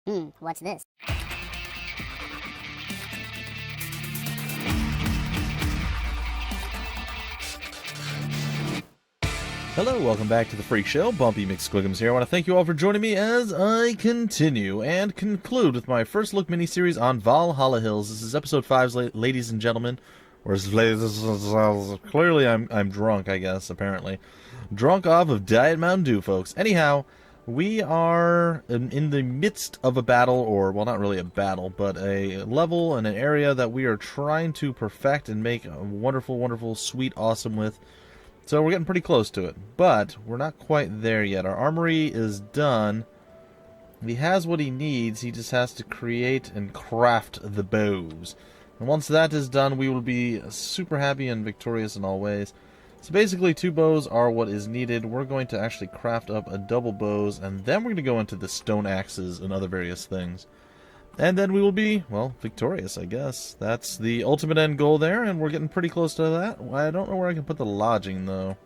What's this? Hello, welcome back to the Freak Show. Bumpy McSquigums here. I want to thank you all for joining me as I continue and conclude with my first look miniseries on Valhalla Hills. This is episode 5, ladies and gentlemen. Clearly I'm drunk, I guess, apparently. Drunk off of Diet Mountain Dew, folks. Anyhow, we are in the midst of a battle, or, well, not really a battle, but a level and an area that we are trying to perfect and make wonderful, wonderful, sweet, awesome with. So we're getting pretty close to it, but we're not quite there yet. Our armory is done. He has what he needs. He just has to create and craft the bows. And once that is done, we will be super happy and victorious in all ways. So basically, 2 bows are what is needed. We're going to actually craft up a double bows, and then we're going to go into the stone axes and other various things. And then we will be, well, victorious, I guess. That's the ultimate end goal there, and we're getting pretty close to that. I don't know where I can put the lodging, though.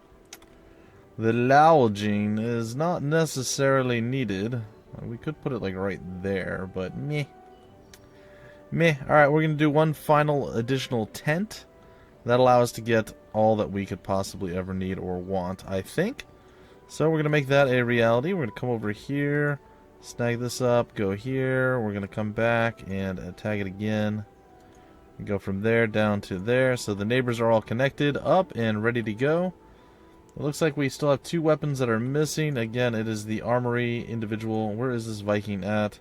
The lodging is not necessarily needed. We could put it, like, right there, but meh. Meh. Alright, we're going to do one final additional tent. That'll allow us to get all that we could possibly ever need or want, I think. So we're going to make that a reality. We're going to come over here. Snag this up, go here, we're going to come back and tag it again. And go from there down to there, so the neighbors are all connected, up and ready to go. It looks like we still have 2 weapons that are missing. Again, it is the armory individual. Where is this Viking at?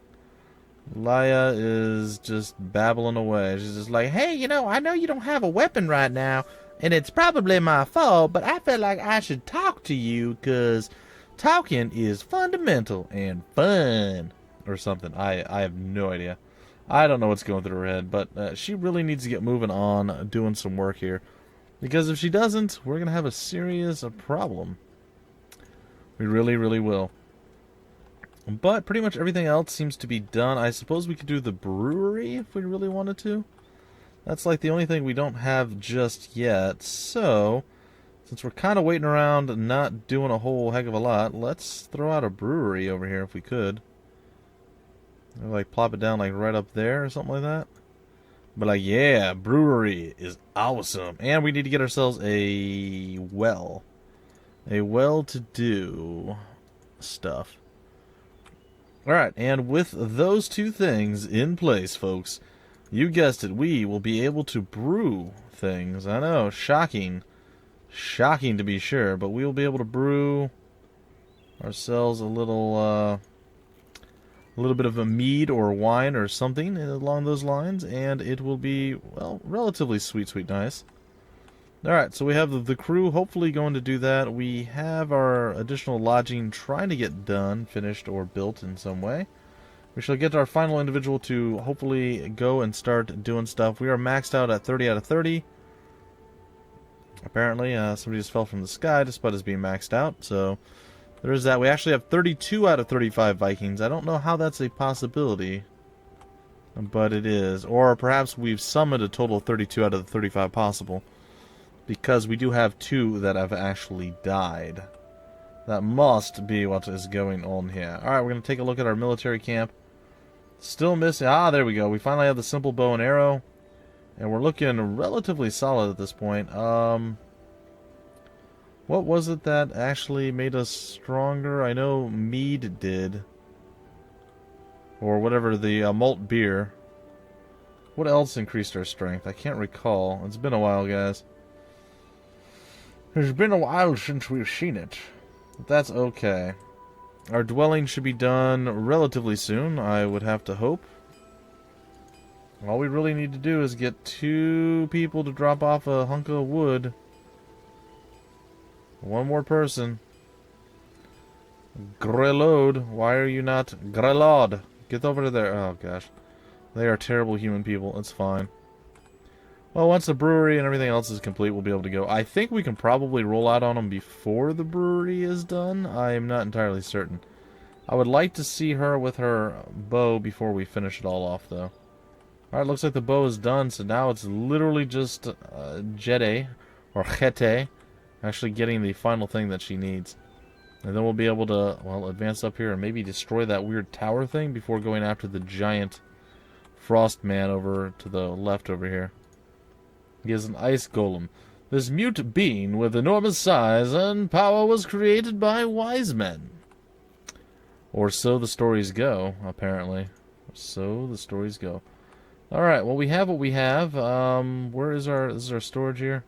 Laya is just babbling away. She's just like, hey, I know you don't have a weapon right now, and it's probably my fault, but I feel like I should talk to you, because talking is fundamental and fun, or something. I have no idea. I don't know what's going through her head, but she really needs to get moving on doing some work here. Because if she doesn't, we're going to have a serious problem. We really, really will. But pretty much everything else seems to be done. I suppose we could do the brewery if we really wanted to. That's like the only thing we don't have just yet, so since we're kind of waiting around and not doing a whole heck of a lot, let's throw out a brewery over here if we could. Maybe like plop it down like right up there or something like that. But like, yeah, brewery is awesome. And we need to get ourselves a well. A well to do stuff. Alright, and with those 2 things in place, folks, you guessed it, we will be able to brew things. I know, shocking. Shocking to be sure, but we will be able to brew ourselves a little bit of a mead or wine or something along those lines, and it will be, well, relatively sweet, nice. Alright, so we have the crew hopefully going to do that. We have our additional lodging trying to get done, finished, or built in some way. We shall get our final individual to hopefully go and start doing stuff. We are maxed out at 30 out of 30. Apparently, somebody just fell from the sky despite us being maxed out, so there is that. We actually have 32 out of 35 Vikings. I don't know how that's a possibility, but it is. Or perhaps we've summoned a total of 32 out of the 35 possible, because we do have 2 that have actually died. That must be what is going on here. Alright, we're going to take a look at our military camp. Still missing. Ah, there we go. We finally have the simple bow and arrow. And we're looking relatively solid at this point. What was it that actually made us stronger? I know mead did. Or whatever, the malt beer. What else increased our strength? I can't recall. It's been a while, guys. It's been a while since we've seen it. But that's okay. Our dwelling should be done relatively soon, I would have to hope. All we really need to do is get 2 people to drop off a hunk of wood. 1 more person. Grelode, why are you not... Grelod, get over to there. Oh, gosh. They are terrible human people. It's fine. Well, once the brewery and everything else is complete, we'll be able to go. I think we can probably roll out on them before the brewery is done. I am not entirely certain. I would like to see her with her bow before we finish it all off, though. Alright, looks like the bow is done, so now it's literally just Jete, or Chete, actually getting the final thing that she needs. And then we'll be able to, well, advance up here and maybe destroy that weird tower thing before going after the giant frost man over to the left over here. He is an ice golem. This mute being with enormous size and power was created by wise men. Or so the stories go, apparently. So the stories go. Alright, well, we have what we have. Where is this is our storage here?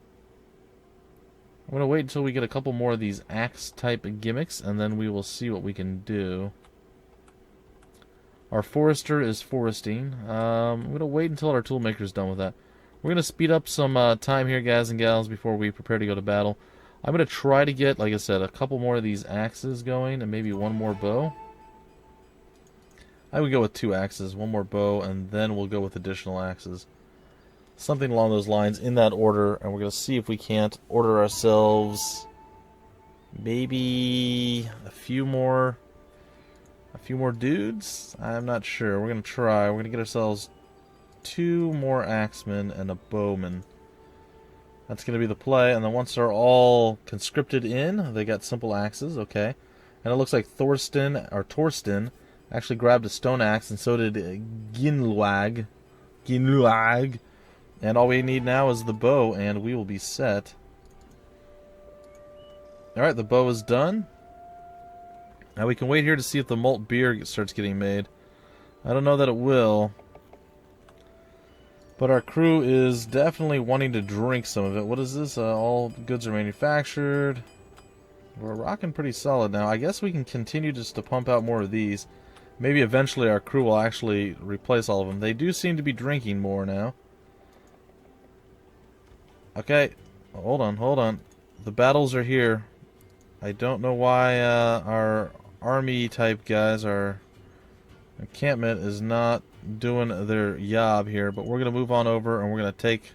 I'm going to wait until we get a couple more of these axe-type gimmicks, and then we will see what we can do. Our forester is foresting. I'm going to wait until our toolmaker's done with that. We're going to speed up some time here, guys and gals, before we prepare to go to battle. I'm going to try to get, like I said, a couple more of these axes going, and maybe one more bow. I would go with 2 axes, 1 more bow, and then we'll go with additional axes. Something along those lines, in that order, and we're going to see if we can't order ourselves maybe a few more dudes? I'm not sure. We're going to try. We're going to get ourselves 2 more axemen and a bowman. That's going to be the play, and then once they're all conscripted in, they got simple axes, okay. And it looks like Torsten actually grabbed a stone axe, and so did Ginluag. And all we need now is the bow, and we will be set. Alright, the bow is done. Now we can wait here to see if the malt beer starts getting made. I don't know that it will. But our crew is definitely wanting to drink some of it. What is this? All goods are manufactured. We're rocking pretty solid now. I guess we can continue just to pump out more of these. Maybe eventually our crew will actually replace all of them. They do seem to be drinking more now. Okay, hold on. The battles are here. I don't know why our army-type guys, our encampment, is not doing their job here. But we're going to move on over, and we're going to take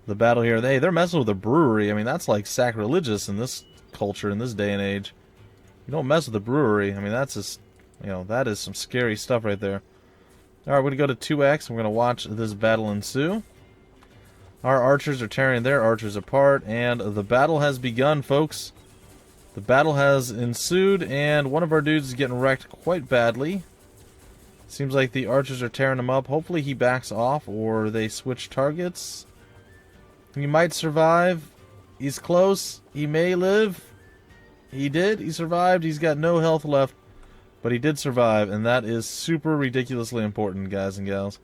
the battle here. Hey, they're messing with a brewery. I mean, that's like sacrilegious in this culture, in this day and age. You don't mess with a brewery. I mean, that's just, you know, that is some scary stuff right there. Alright, we're going to go to 2x, and we're going to watch this battle ensue. Our archers are tearing their archers apart, and the battle has begun, folks. The battle has ensued, and one of our dudes is getting wrecked quite badly. Seems like the archers are tearing him up. Hopefully he backs off, or they switch targets. He might survive. He's close. He may live. He did. He survived. He's got no health left. But he did survive, and that is super ridiculously important, guys and gals.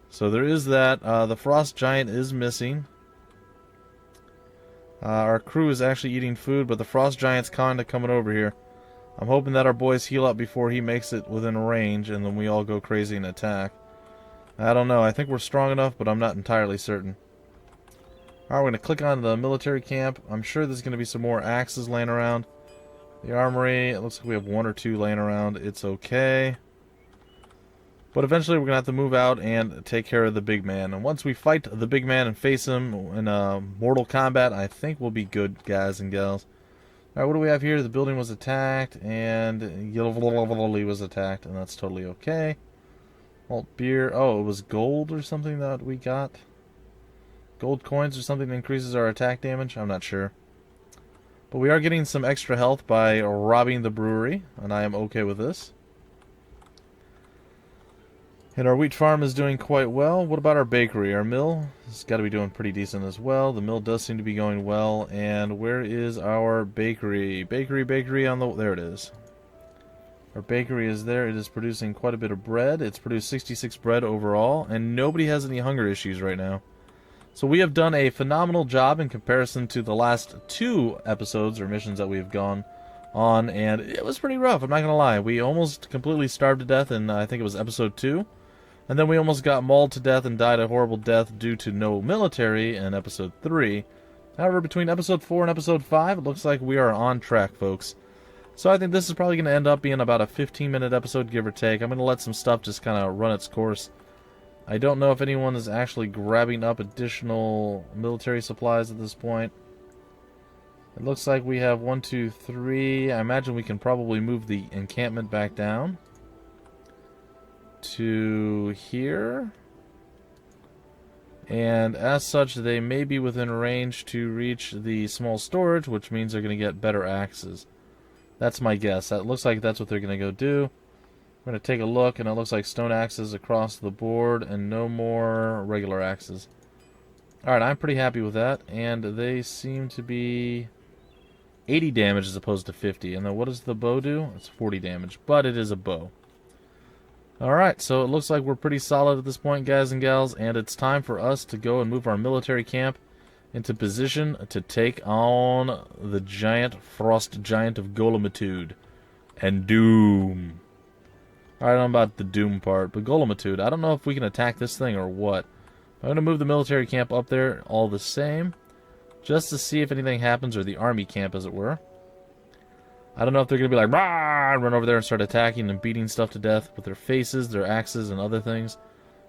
So there is that. The frost giant is missing. Our crew is actually eating food, but the frost giant's kind of coming over here. I'm hoping that our boys heal up before he makes it within range, and then we all go crazy and attack. I don't know. I think we're strong enough, but I'm not entirely certain. Alright, we're going to click on the military camp. I'm sure there's going to be some more axes laying around. The armory, it looks like we have 1 or 2 laying around. It's okay. But eventually we're going to have to move out and take care of the big man. And once we fight the big man and face him in mortal combat, I think we'll be good, guys and gals. Alright, what do we have here? The building was attacked, and Yelvoli was attacked, and that's totally okay. Malt beer. Oh, it was gold or something that we got? Gold coins or something that increases our attack damage? I'm not sure. But we are getting some extra health by robbing the brewery, and I am okay with this. And our wheat farm is doing quite well. What about our bakery? Our mill has got to be doing pretty decent as well. The mill does seem to be going well. And where is our bakery? Bakery on the... There it is. Our bakery is there. It is producing quite a bit of bread. It's produced 66 bread overall. And nobody has any hunger issues right now. So we have done a phenomenal job in comparison to the last 2 episodes or missions that we have gone on. And it was pretty rough, I'm not going to lie. We almost completely starved to death in, I think it was episode 2. And then we almost got mauled to death and died a horrible death due to no military in episode 3. However, between episode 4 and episode 5, it looks like we are on track, folks. So I think this is probably going to end up being about a 15-minute episode, give or take. I'm going to let some stuff just kind of run its course. I don't know if anyone is actually grabbing up additional military supplies at this point. It looks like we have 1, 2, 3. I imagine we can probably move the encampment back down to here, and as such they may be within range to reach the small storage, which means they're going to get better axes. That's my guess. That looks like that's what they're going to go do. We're going to take a look, and it looks like stone axes across the board and no more regular axes. Alright, I'm pretty happy with that, and they seem to be 80 damage as opposed to 50. And then what does the bow do? It's 40 damage, but it is a bow. Alright, so it looks like we're pretty solid at this point, guys and gals, and it's time for us to go and move our military camp into position to take on the giant frost giant of Golemitude and Doom. Alright, I'm about the Doom part, but Golemitude, I don't know if we can attack this thing or what. I'm going to move the military camp up there all the same, just to see if anything happens, or the army camp, as it were. I don't know if they're going to be like, rah, and run over there and start attacking and beating stuff to death with their faces, their axes, and other things.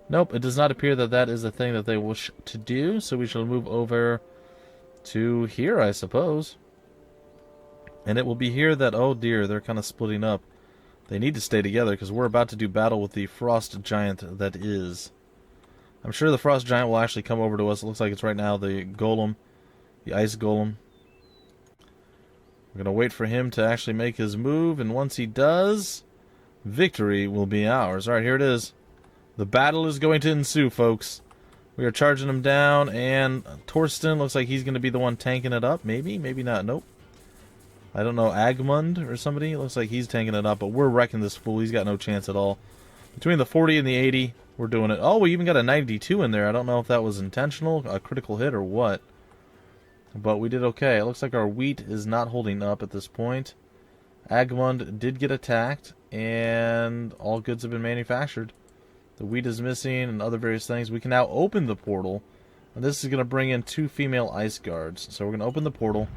Nope, it does not appear that that is the thing that they wish to do, so we shall move over to here, I suppose. And it will be here that, oh dear, they're kind of splitting up. They need to stay together, because we're about to do battle with the frost giant that is. I'm sure the frost giant will actually come over to us. It looks like it's right now the golem, the ice golem. We're going to wait for him to actually make his move, and once he does, victory will be ours. Alright, here it is. The battle is going to ensue, folks. We are charging him down, and Torsten looks like he's going to be the one tanking it up. Maybe, maybe not. Nope. I don't know, Agmund or somebody. It looks like he's tanking it up, but we're wrecking this fool. He's got no chance at all. Between the 40 and the 80, we're doing it. Oh, we even got a 92 in there. I don't know if that was intentional, a critical hit, or what. But we did okay. It looks like our wheat is not holding up at this point. Agmund did get attacked, and all goods have been manufactured. The wheat is missing and other various things. We can now open the portal, and this is going to bring in 2 female ice guards. So we're going to open the portal,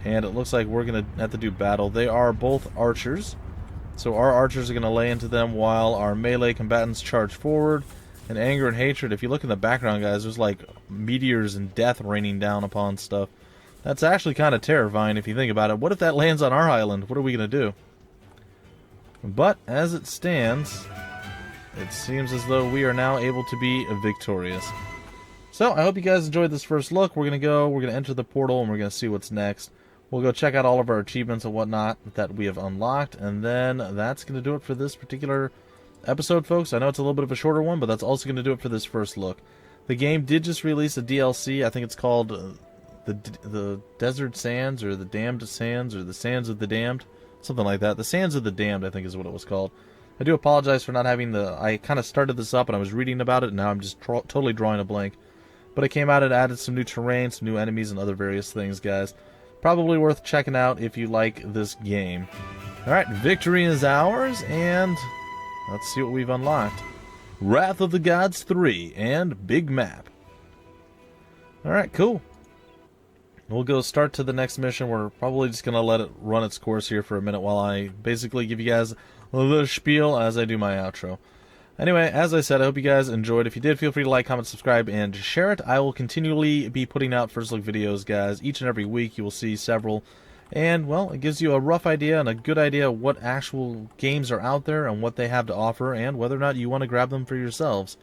and it looks like we're going to have to do battle. They are both archers, so our archers are going to lay into them while our melee combatants charge forward. And anger and hatred, if you look in the background, guys, there's like meteors and death raining down upon stuff. That's actually kind of terrifying if you think about it. What if that lands on our island? What are we going to do? But as it stands, it seems as though we are now able to be victorious. So I hope you guys enjoyed this first look. We're going to enter the portal, and we're going to see what's next. We'll go check out all of our achievements and whatnot that we have unlocked, and then that's going to do it for this particular episode, folks. I know it's a little bit of a shorter one, but that's also going to do it for this first look. The game did just release a DLC. I think it's called the Desert Sands, or the Damned Sands, or the Sands of the Damned, something like that. The Sands of the Damned, I think, is what it was called. I do apologize for not having I kind of started this up and I was reading about it, and now I'm just totally drawing a blank. But it came out and added some new terrain, some new enemies, and other various things, guys. Probably worth checking out if you like this game. Alright, victory is ours, and let's see what we've unlocked. Wrath of the Gods 3 and Big Map. Alright, cool. We'll go start to the next mission. We're probably just going to let it run its course here for a minute while I basically give you guys the spiel as I do my outro. Anyway, as I said, I hope you guys enjoyed. If you did, feel free to like, comment, subscribe, and share it. I will continually be putting out first look videos, guys. Each and every week you will see several. And, well, it gives you a rough idea and a good idea of what actual games are out there and what they have to offer, and whether or not you want to grab them for yourselves.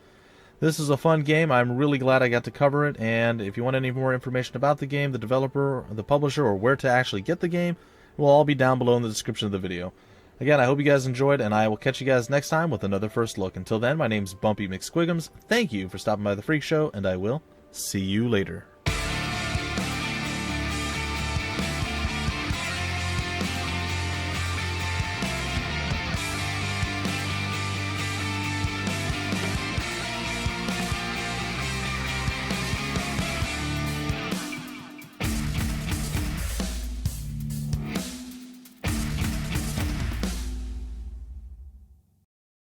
This is a fun game. I'm really glad I got to cover it, and if you want any more information about the game, the developer, the publisher, or where to actually get the game, it will all be down below in the description of the video. Again, I hope you guys enjoyed, and I will catch you guys next time with another first look. Until then, my name's Bumpy McSquigums. Thank you for stopping by the Freak Show, and I will see you later.